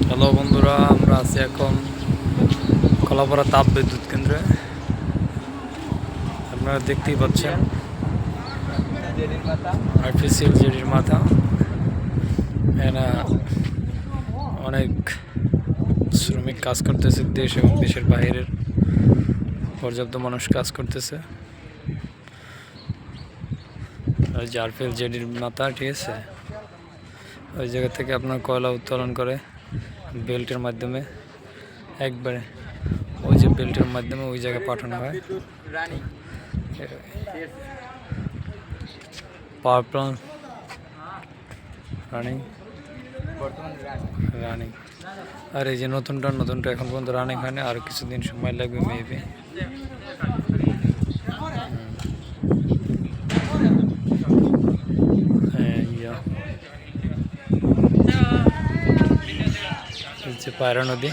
Hello বন্ধুরা, আমরা আছি এখন কলাপাড়া তাপ বিদ্যুৎ কেন্দ্রে। আপনারা দেখতেই পাচ্ছেন আর্টিফিশিয়াল জেডির মাথা। এরা অনেক শ্রমিক কাজ করতেছে, দেশ এবং দেশের বাইরের পর্যাপ্ত মানুষ কাজ করতেছে। ওই যে আরপিএল জেডির মাথা, ঠিক আছে, ওই জায়গা থেকে আপনার কয়লা উত্তোলন করে বেল্টের মাধ্যমে একবারে ওই যে বেল্টের মাধ্যমে ওই জায়গায় পাঠানো হয়। পাওয়ার প্লান্ট রানিং রানিং আর এই যে নতুনটা এখন পর্যন্ত রানিং হয়নি, আর কিছুদিন সময় লাগবে মেবি। পায়রা নদী।